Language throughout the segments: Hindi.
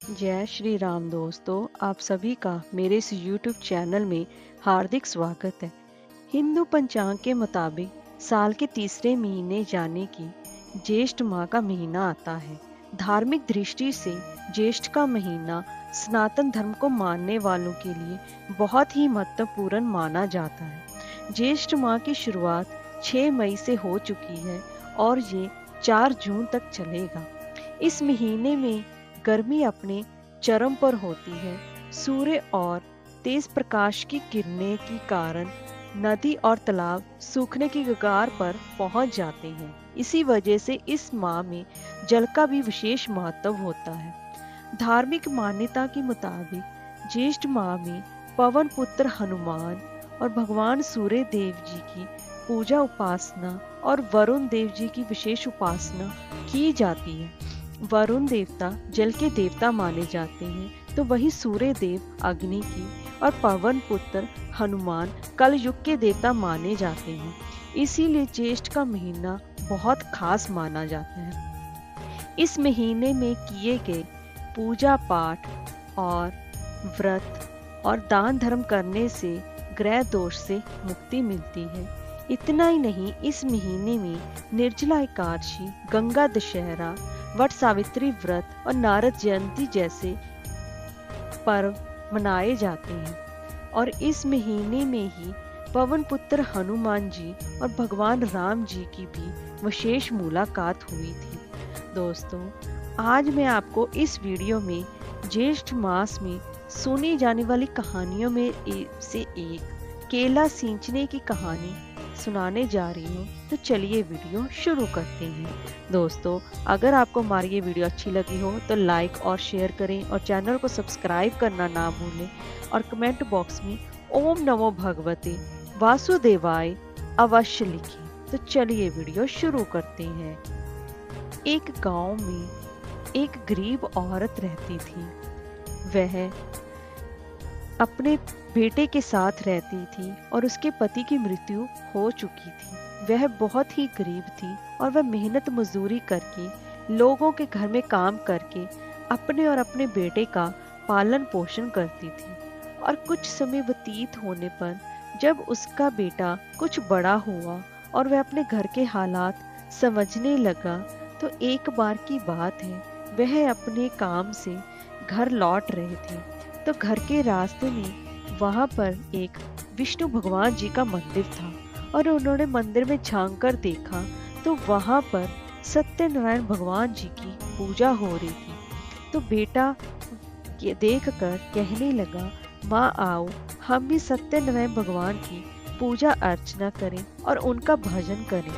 जय श्री राम दोस्तों, आप सभी का मेरे इस YouTube चैनल में हार्दिक स्वागत है। हिंदू पंचांग के मुताबिक साल के तीसरे महीने यानी कि ज्येष्ठ माह का महीना आता है। धार्मिक दृष्टि से ज्येष्ठ का महीना सनातन धर्म को मानने वालों के लिए बहुत ही महत्वपूर्ण माना जाता है। ज्येष्ठ माह की शुरुआत 6 मई से हो चुकी है और ये 4 जून तक चलेगा। इस महीने में गर्मी अपने चरम पर होती है। सूर्य और तेज प्रकाश की किरणें के कारण नदी और तालाब सूखने की कगार पर पहुंच जाते हैं। इसी वजह से इस माह में जल का भी विशेष महत्व होता है। धार्मिक मान्यता के मुताबिक ज्येष्ठ माह में पवन पुत्र हनुमान और भगवान सूर्य देव जी की पूजा उपासना और वरुण देव जी की विशेष उपासना की जाती है। वरुण देवता जल के देवता माने जाते हैं, तो वही सूर्य देव अग्नि की और पवन पुत्र हनुमान कल युग के देवता माने जाते हैं। इसीलिए ज्येष्ठ का महीना बहुत खास माना जाता है। इस महीने में किए गए पूजा पाठ और व्रत और दान धर्म करने से ग्रह दोष से मुक्ति मिलती है। इतना ही नहीं, इस महीने में निर्जला एकादशी, गंगा दशहरा, वट सावित्री व्रत और नारद जयंती जैसे पर्व मनाए जाते हैं। और इस महीने में ही पवन पुत्र हनुमान जी और भगवान राम जी की भी विशेष मुलाकात हुई थी। दोस्तों, आज मैं आपको इस वीडियो में ज्येष्ठ मास में सुनी जाने वाली कहानियों में से एक केला सींचने की कहानी सुनाने जा रही हूँ। तो चलिए वीडियो शुरू करते हैं। दोस्तों, अगर आपको हमारी ये वीडियो अच्छी लगी हो तो लाइक और शेयर करें और चैनल को सब्सक्राइब करना ना भूलें और कमेंट बॉक्स में ओम नमो भगवते वासुदेवाय अवश्य लिखें। तो चलिए वीडियो शुरू करते हैं। एक गांव में एक गरीब औरत रहती थी। वह अपने बेटे के साथ रहती थी और उसके पति की मृत्यु हो चुकी थी। वह बहुत ही गरीब थी और वह मेहनत मजदूरी करके लोगों के घर में काम करके अपने और अपने बेटे का पालन पोषण करती थी। और कुछ समय व्यतीत होने पर जब उसका बेटा कुछ बड़ा हुआ और वह अपने घर के हालात समझने लगा, तो एक बार की बात है, वह अपने काम से घर लौट रहे थे। तो घर के रास्ते में वहां पर एक विष्णु भगवान जी का मंदिर था और उन्होंने मंदिर में झांक कर देखा तो वहां पर सत्यनारायण भगवान जी की पूजा हो रही थी। तो बेटा देख कर कहने लगा, माँ आओ, हम भी सत्यनारायण भगवान की पूजा अर्चना करें और उनका भजन करें।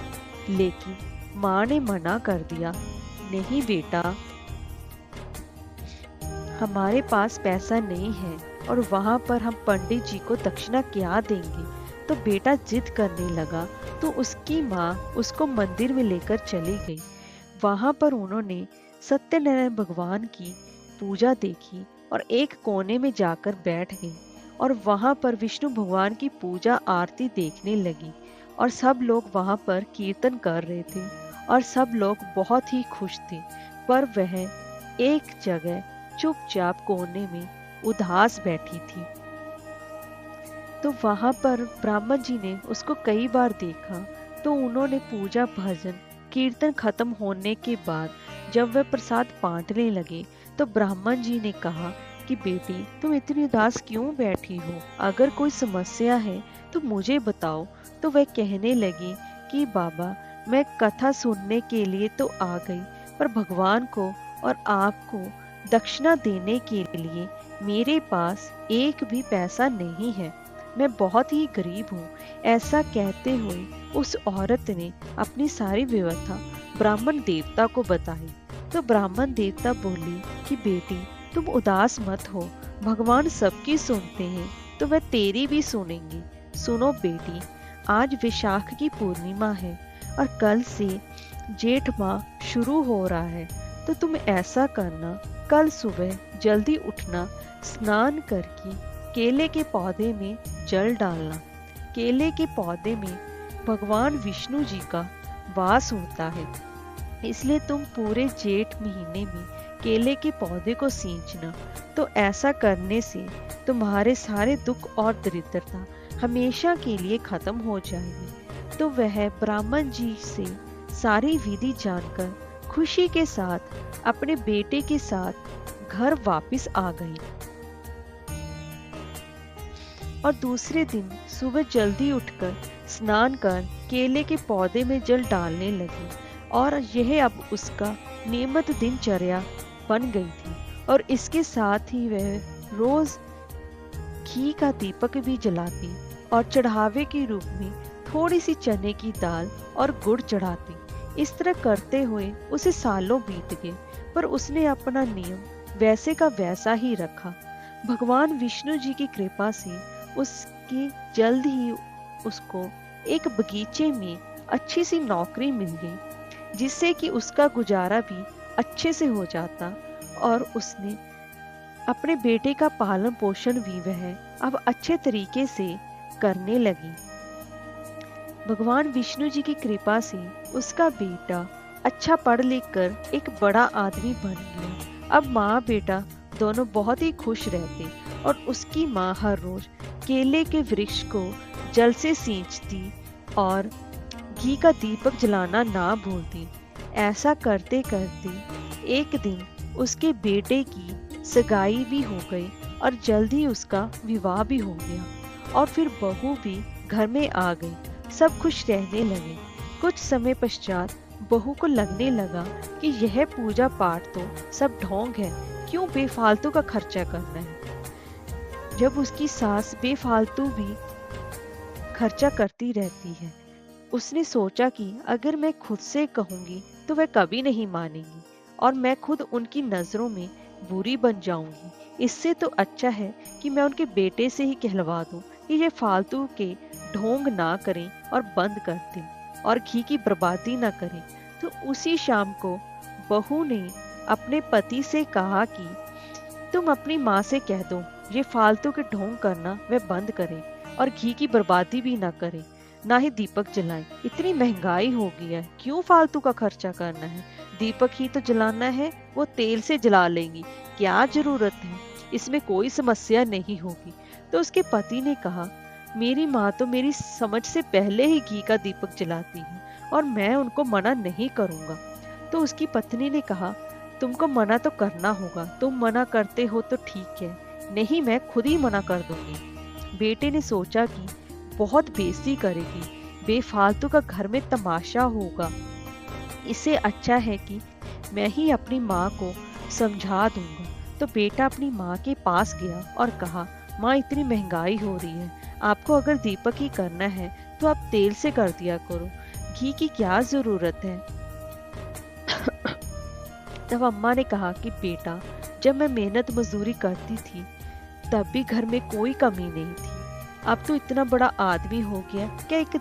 लेकिन माँ ने मना कर दिया, नहीं बेटा, हमारे पास पैसा नहीं है और वहां पर हम पंडित जी को दक्षिणा क्या देंगे। तो बेटा जिद करने लगा, तो उसकी माँ उसको मंदिर में लेकर चली गई। वहां पर उन्होंने सत्यनारायण भगवान की पूजा देखी और एक कोने में जाकर बैठ गई और वहां पर विष्णु भगवान की पूजा आरती देखने लगी। और सब लोग वहां पर कीर्तन कर रहे थे और सब लोग बहुत ही खुश थे। पर वह एक जगह चुपचाप कोने में उदास बैठी थी। तो वहां पर ब्राह्मण जी ने उसको कई बार देखा। तो उन्होंने पूजा भजन कीर्तन खत्म होने के बाद जब वह प्रसाद बांटने लगे, तो ब्राह्मण जी ने कहा कि बेटी, तुम इतनी उदास क्यों बैठी हो? अगर कोई समस्या है तो मुझे बताओ। तो वह कहने लगी कि बाबा, मैं कथा सुनने के लिए तो आ गई, पर भगवान को और आपको दक्षिणा देने के लिए मेरे पास एक भी पैसा नहीं है। मैं बहुत ही गरीब हूँ। ऐसा कहते हुए उस औरत ने अपनी सारी व्यवस्था ब्राह्मण देवता को बताई। तो ब्राह्मण देवता बोली कि बेटी, तुम उदास मत हो, भगवान सबकी सुनते हैं तो वह तेरी भी सुनेंगे। सुनो बेटी, आज वैशाख की पूर्णिमा है और कल से जेठ माह शुरू हो रहा है। तो तुम ऐसा करना, कल सुबह जल्दी उठना, स्नान करके केले के पौधे में जल डालना। केले के पौधे में भगवान विष्णु जी का वास होता है, इसलिए तुम पूरे जेठ महीने में केले के पौधे को सींचना, तो ऐसा करने से तुम्हारे सारे दुख और दरिद्रता हमेशा के लिए खत्म हो जाएगी। तो वह ब्राह्मण जी से सारी विधि जानकर खुशी के साथ अपने बेटे के साथ घर वापस आ गई और दूसरे दिन सुबह जल्दी उठकर स्नान कर केले के पौधे में जल डालने लगी और यह अब उसका नियमित दिनचर्या बन गई थी। और इसके साथ ही वह रोज घी का दीपक भी जलाती और चढ़ावे के रूप में थोड़ी सी चने की दाल और गुड़ चढ़ाती। इस तरह करते हुए उसे सालों बीत गए, पर उसने अपना नियम वैसे का वैसा ही रखा। भगवान विष्णु जी की कृपा से उसकी जल्द ही उसको एक बगीचे में अच्छी सी नौकरी मिल गई, जिससे कि उसका गुजारा भी अच्छे से हो जाता और उसने अपने बेटे का पालन पोषण भी वह अब अच्छे तरीके से करने लगी। भगवान विष्णु जी की कृपा से उसका बेटा अच्छा पढ़ लिख कर एक बड़ा आदमी बन गया। अब माँ बेटा दोनों बहुत ही खुश रहते और उसकी माँ हर रोज केले के वृक्ष को जल से सींचती और घी का दीपक जलाना ना भूलती। ऐसा करते करते एक दिन उसके बेटे की सगाई भी हो गई और जल्दी उसका विवाह भी हो गया और फिर बहू भी घर में आ गई। सब खुश रहने लगे। कुछ समय पश्चात बहू को लगने लगा कि यह पूजा पाठ तो सब ढोंग है, क्यों बेफालतू का खर्चा करना है। जब उसकी सास बेफालतू भी खर्चा करती रहती है, उसने सोचा कि अगर मैं खुद से कहूंगी तो वह कभी नहीं मानेंगी और मैं खुद उनकी नजरों में बुरी बन जाऊंगी। इससे तो अच्छा है कि मैं उनके बेटे से ही कहलवा दूं कि ये फालतू के ढोंग ना करें और बंद कर दें और घी की बर्बादी ना करें। तो उसी शाम को बहू ने अपने पति से कहा कि तुम अपनी माँ से कह दो ये फालतू के ढोंग करना वह बंद करे और घी की बर्बादी भी ना करे, ना ही दीपक जलाए। इतनी महंगाई हो गई है, क्यों फालतू का खर्चा करना है। दीपक ही तो जलाना है, वो तेल से जला लेंगी, क्या जरूरत है, इसमें कोई समस्या नहीं होगी। तो उसके पति ने कहा मेरी माँ तो मेरी समझ से पहले ही घी का दीपक जलाती है और मैं उनको मना नहीं करूंगा। तो उसकी पत्नी ने कहा तुमको मना तो करना होगा, तुम मना करते हो तो ठीक है, नहीं मैं खुद ही मना कर दूंगी। बेटे ने सोचा कि बहुत बेइज्जती करेगी, बेफालतू का घर में तमाशा होगा, इससे अच्छा है कि मैं ही अपनी माँ को समझा दूंगा। तो बेटा अपनी माँ के पास गया और कहा माँ इतनी महंगाई हो रही है, आपको अगर दीपक ही करना है तो आप तेल से कर दिया करो, घी की क्या जरूरत है। तब अम्मा ने कहा कि बेटा जब मैं मेहनत मजदूरी करती थी तब भी घर में कोई कमी नहीं थी, अब तो इतना बड़ा आदमी हो गया, क्या एक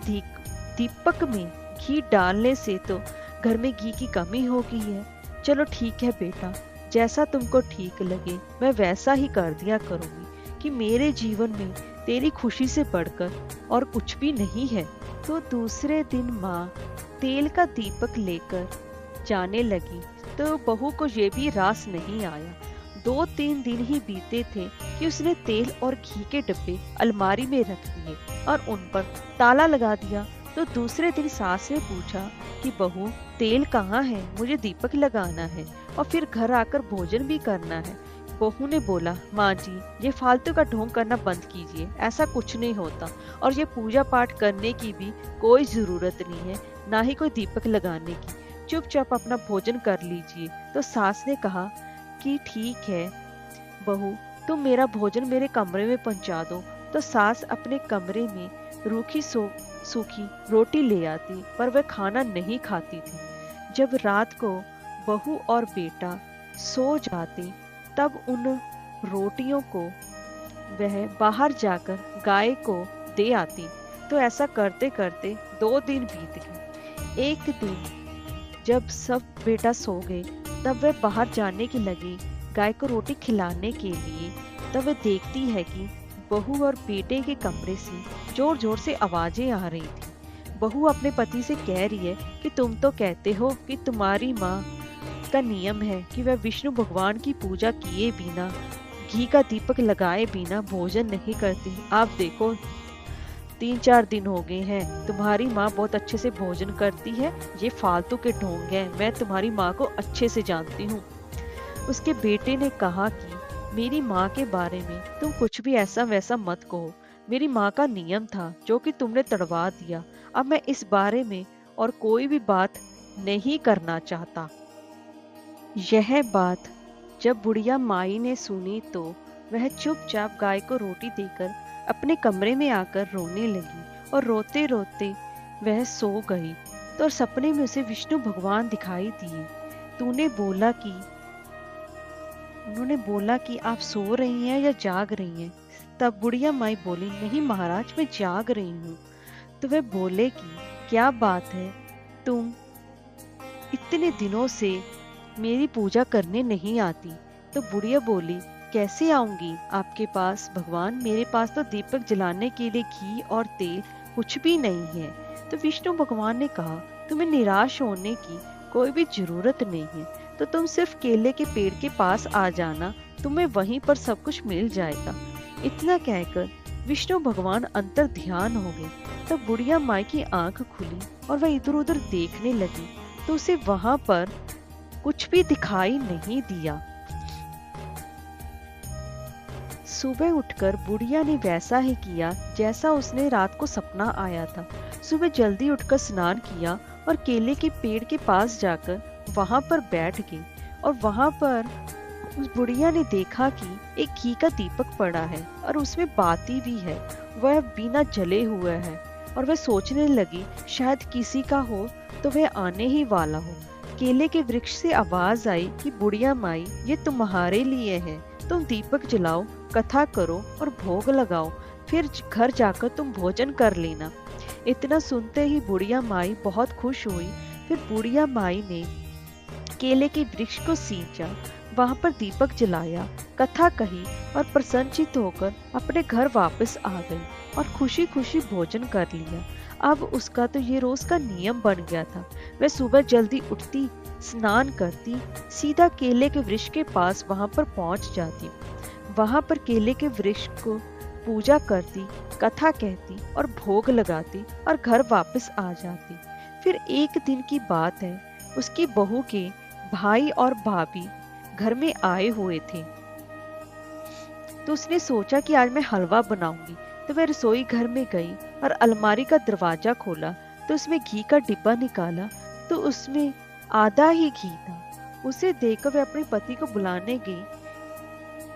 दीपक में घी डालने से तो घर में घी की कमी हो गई है। चलो ठीक है बेटा, जैसा तुमको ठीक लगे मैं वैसा ही कर दिया करूंगी कि मेरे जीवन में तेरी खुशी से बढ़कर और कुछ भी नहीं है। तो दूसरे दिन माँ तेल का दीपक लेकर जाने लगी, तो बहू को ये भी रास नहीं आया। 2-3 दिन ही बीते थे कि उसने तेल और घी के डब्बे अलमारी में रख दिए और उन पर ताला लगा दिया। तो दूसरे दिन सास ने पूछा कि बहू तेल कहाँ है, मुझे दीपक लगाना है और फिर घर आकर भोजन भी करना है। बहू ने बोला माँ जी ये फालतू का ढोंग करना बंद कीजिए, ऐसा कुछ नहीं होता और ये पूजा पाठ करने की भी कोई जरूरत नहीं है, ना ही कोई दीपक लगाने की, चुपचाप अपना भोजन कर लीजिए। तो सास ने कहा कि ठीक है बहू, तुम मेरा भोजन मेरे कमरे में पहुंचा दो। तो सास अपने कमरे में रूखी सूखी रोटी ले आती, पर वह खाना नहीं खाती थी। जब रात को बहू और बेटा सो जाते तब उन रोटियों को वह बाहर जाकर गाय को दे आती। तो ऐसा करते करते 2 दिन बीत गए। एक दिन जब सब बेटा सो गए तब वह बाहर जाने की लगी गाय को रोटी खिलाने के लिए। तब वह देखती है कि बहू और बेटे के कमरे से जोर जोर से आवाजें आ रही थी। बहू अपने पति से कह रही है कि तुम तो कहते हो कि तुम्हारी माँ का नियम है कि वह विष्णु भगवान की पूजा किए बिना, घी का दीपक लगाए बिना भोजन नहीं करती। आप देखो 3-4 दिन हो गए हैं, तुम्हारी माँ बहुत अच्छे से भोजन करती है। ये फालतू के ढोंग हैं, मैं तुम्हारी माँ को अच्छे से जानती हूँ। उसके बेटे ने कहा कि मेरी माँ के बारे में तुम कुछ भी ऐसा वैसा मत कहो। मेरी माँ का नियम था जो कि तुमने तड़वा दिया। अब मैं इस बारे में और कोई भी बात नहीं करना चाहता। यह बात जब बुढ़िया माई ने सुनी तो वह चुपचाप गाय को रोटी देकर अपने कमरे में आकर रोने लगी और रोते रोते वह सो गई। तो सपने में उसे विष्णु भगवान दिखाई दिए। तूने बोला कि उन्होंने बोला कि आप सो रही हैं या जाग रही हैं? तब बुढ़िया माई बोली, नहीं महाराज, मैं जाग रही हूँ। तो वह बोले कि क्या बात है, तुम इतने दिनों से मेरी पूजा करने नहीं आती? तो बुढ़िया बोली, कैसे आऊंगी आपके पास भगवान, मेरे पास तो दीपक जलाने के लिए घी और तेल कुछ भी नहीं है। तो विष्णु भगवान ने कहा, तुम्हें निराश होने की कोई भी जरूरत नहीं है, तो तुम सिर्फ केले के पेड़ के पास आ जाना, तुम्हें वहीं पर सब कुछ मिल जाएगा। इतना कहकर विष्णु भगवान अंतर ध्यान हो गए। तब बुढ़िया माई की आंख खुली और वह इधर उधर देखने लगी, तो उसे वहां पर कुछ भी दिखाई नहीं दिया। सुबह उठकर बुढ़िया ने वैसा ही किया जैसा उसने रात को सपना आया था। सुबह जल्दी उठकर स्नान किया और केले के पेड़ के पास जाकर वहां पर बैठ गई। और वहां पर उस बुढ़िया ने देखा कि एक घी का दीपक पड़ा है और उसमें बाती भी है, वह बिना जले हुए है। और वह सोचने लगी शायद किसी का हो तो वह आने ही वाला हो। केले के वृक्ष से आवाज आई कि बुढ़िया माई, ये तुम्हारे लिए है, तुम दीपक जलाओ, कथा करो और भोग लगाओ, फिर घर जाकर तुम भोजन कर लेना। इतना सुनते ही बुढ़िया माई बहुत खुश हुई। फिर बुढ़िया माई ने केले के वृक्ष को सींचा, वहां पर दीपक जलाया, कथा कही और प्रसन्नचित होकर अपने घर वापस आ गई और खुशी खुशी भोजन कर लिया। अब उसका तो ये रोज का नियम बन गया था। वह सुबह जल्दी उठती, स्नान करती, सीधा केले के वृक्ष के पास वहां पर पहुंच जाती। वहां पर केले के वृक्ष को पूजा करती, कथा कहती और भोग लगाती और घर वापस आ जाती। फिर एक दिन की बात है, उसकी बहू के भाई और भाभी घर में आए हुए थे। तो उसने सोचा कि आज मैं हलवा बनाऊंगी। तो वह रसोई घर में गई और अलमारी का दरवाजा खोला तो उसमें घी का डिब्बा निकाला, तो उसमें आधा ही घी था। उसे देखकर वह अपने पति को बुलाने गई,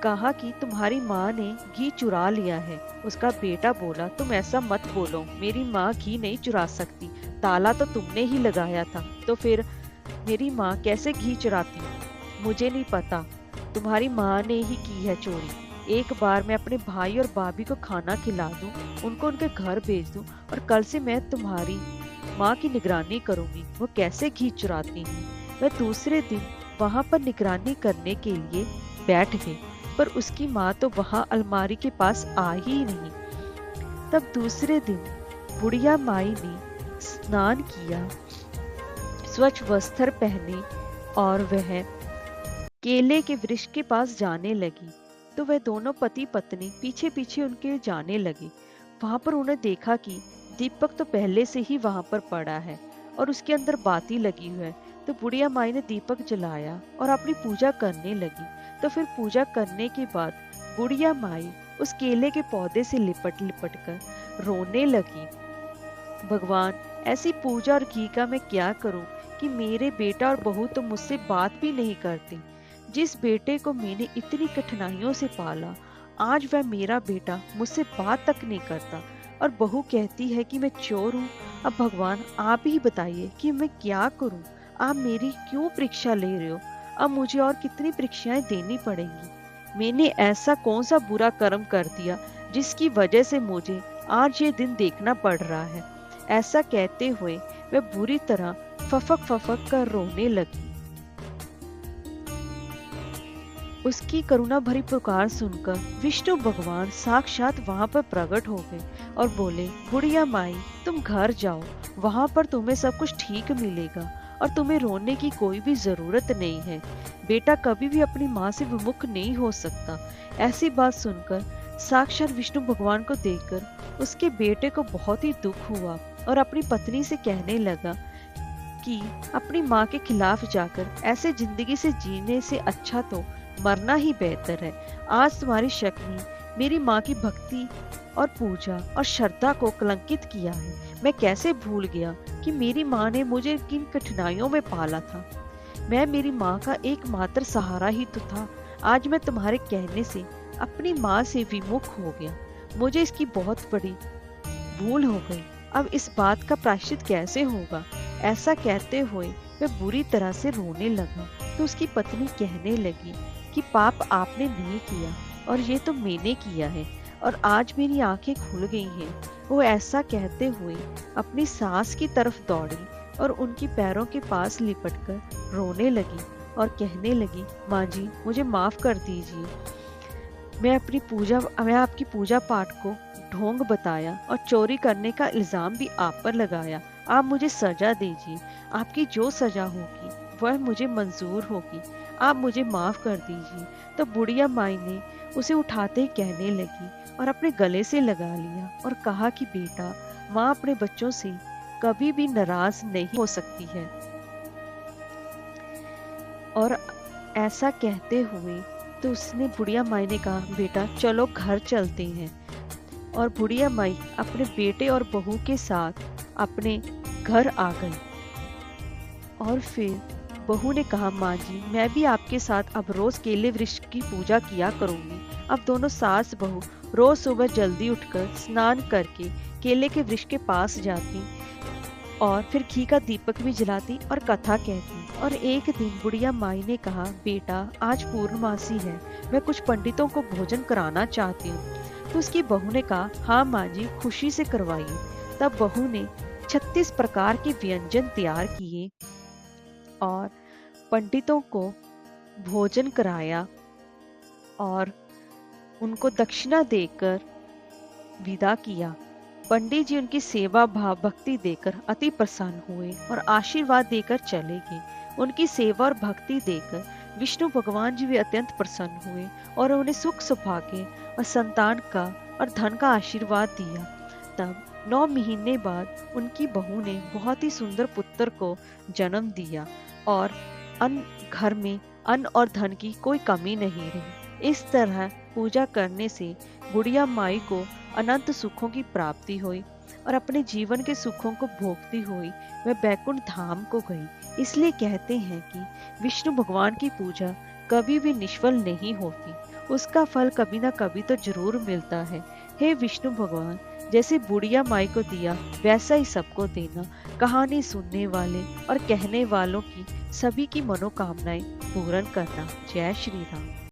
कहा कि तुम्हारी माँ ने घी चुरा लिया है। उसका बेटा बोला, तुम ऐसा मत बोलो, मेरी माँ घी नहीं चुरा सकती, ताला तो तुमने ही लगाया था, तो फिर मेरी माँ कैसे घी चुराती? मुझे नहीं पता, तुम्हारी माँ ने ही की है चोरी। एक बार मैं अपने भाई और भाभी को खाना खिला दूं, उनको उनके घर भेज दूं, और कल से मैं तुम्हारी माँ की निगरानी करूंगी वो कैसे घी चुराती है। वह दूसरे दिन वहां पर निगरानी करने के लिए बैठ गई, पर उसकी माँ तो वहां अलमारी के पास आ ही नहीं। तब दूसरे दिन बुढ़िया माई ने स्नान किया, स्वच्छ वस्त्र पहने और वह केले के वृक्ष के पास जाने लगी। तो वह दोनों पति पत्नी पीछे पीछे उनके जाने लगे। वहां पर उन्हें देखा कि दीपक तो पहले से ही वहां पर पड़ा है और उसके अंदर बाती लगी हुई है। तो बुढ़िया माई ने दीपक जलाया और अपनी पूजा करने लगी। तो फिर पूजा करने के बाद बुढ़िया माई उस केले के पौधे से लिपट लिपट कर रोने लगी, भगवान, ऐसी पूजा और घी का मैं क्या करूं कि मेरे बेटा और बहू तो मुझसे बात भी नहीं करती। जिस बेटे को मैंने इतनी कठिनाइयों से पाला, आज वह मेरा बेटा मुझसे बात तक नहीं करता और बहू कहती है कि मैं चोर हूँ। अब भगवान आप ही बताइए कि मैं क्या करूँ? आप मेरी क्यों परीक्षा ले रहे हो? अब मुझे और कितनी परीक्षाएं देनी पड़ेंगी? मैंने ऐसा कौन सा बुरा कर्म कर दिया जिसकी वजह से मुझे आज ये दिन देखना पड़ रहा है? ऐसा कहते हुए वह बुरी तरह फफक फफक कर रोने लगी। उसकी करुणा भरी पुकार सुनकर विष्णु भगवान साक्षात वहां पर प्रकट हो गए और बोले, बुढ़िया माई, तुम घर जाओ, वहां पर तुम्हें सब कुछ ठीक मिलेगा और तुम्हें रोने की कोई भी जरूरत नहीं है। बेटा कभी भी अपनी माँ से विमुख नहीं हो सकता। ऐसी बात सुनकर साक्षात विष्णु भगवान को देखकर उसके बेटे को बहुत ही दुख हुआ और अपनी पत्नी से कहने लगा कि अपनी माँ के खिलाफ जाकर ऐसे जिंदगी से जीने से अच्छा तो मरना ही बेहतर है। आज तुम्हारी शक्ति मेरी माँ की भक्ति और पूजा और श्रद्धा को कलंकित किया है। मैं कैसे भूल गया कि मेरी माँ ने मुझे किन कठिनाइयों में पाला था। मैं मेरी माँ का एकमात्र सहारा ही तो था। आज मैं तुम्हारे कहने से अपनी माँ से विमुख हो गया। मुझे इसकी बहुत बड़ी भूल हो गई। अब इस बात का प्रायश्चित कैसे होगा? ऐसा कहते हुए वह बुरी तरह से रोने लगा। तो उसकी पत्नी कहने लगी कि पाप आपने नहीं किया और ये तो मैंने किया है और आज मेरी आंखें खुल गई हैं। वो ऐसा कहते हुए अपनी सास की तरफ दौड़ी और उनकी पैरों के पास लिपटकर रोने लगी और कहने लगी, माँ जी मुझे माफ कर दीजिए। मैं आपकी पूजा पाठ को ढोंग बताया और चोरी करने का इल्जाम भी आप पर लगाया। आप मुझे सजा दीजिए। आपकी जो सजा होगी वह मुझे मंजूर होगी। आप मुझे माफ कर दीजिए। तो बुढ़िया माई ने उसे उठाते ही कहने लगी और अपने गले से लगा लिया और कहा कि बेटा, माँ अपने बच्चों से कभी भी नाराज नहीं हो सकती है। और ऐसा कहते हुए तो उसने बुढ़िया माई ने कहा, बेटा चलो घर चलते हैं। और बुढ़िया माई अपने बेटे और बहू के साथ अपने घर आ गई। और फिर बहू ने कहा, माँ जी मैं भी आपके साथ अब रोज केले वृक्ष की पूजा किया करूंगी। अब दोनों सास बहू रोज सुबह जल्दी उठकर स्नान करके केले के वृक्ष के पास जाती और फिर घी का दीपक भी जलाती और कथा कहती। और एक दिन बुढ़िया माई ने कहा, बेटा आज पूर्णमासी है, मैं कुछ पंडितों को भोजन कराना चाहती हूँ। तो उसकी बहू ने कहा, हाँ माँ जी खुशी से करवाइए। तब बहू ने 36 प्रकार के व्यंजन तैयार किए और पंडितों को भोजन कराया और उनको दक्षिणा देकर विदा किया। पंडित जी उनकी सेवा भाव भक्ति देकर अति प्रसन्न हुए और आशीर्वाद देकर चले गए। उनकी सेवा और भक्ति देकर विष्णु भगवान जी भी अत्यंत प्रसन्न हुए और उन्हें सुख सौभाग्य और संतान का और धन का आशीर्वाद दिया। तब 9 महीने बाद उनकी बहू ने बहुत ही सुंदर पुत्र को जन्म दिया और घर में अन्न और धन की कोई कमी नहीं रही। इस तरह पूजा करने से बुढ़िया माई को अनंत सुखों की प्राप्ति हुई और अपने जीवन के सुखों को भोगती हुई वह बैकुंठ धाम को गई। इसलिए कहते हैं कि विष्णु भगवान की पूजा कभी भी निष्फल नहीं होती, उसका फल कभी ना कभी तो जरूर मिलता है। हे विष्णु भगवान, जैसे बुढ़िया माई को दिया वैसा ही सबको देना। कहानी सुनने वाले और कहने वालों की सभी की मनोकामनाएं पूर्ण करना। जय श्री राम।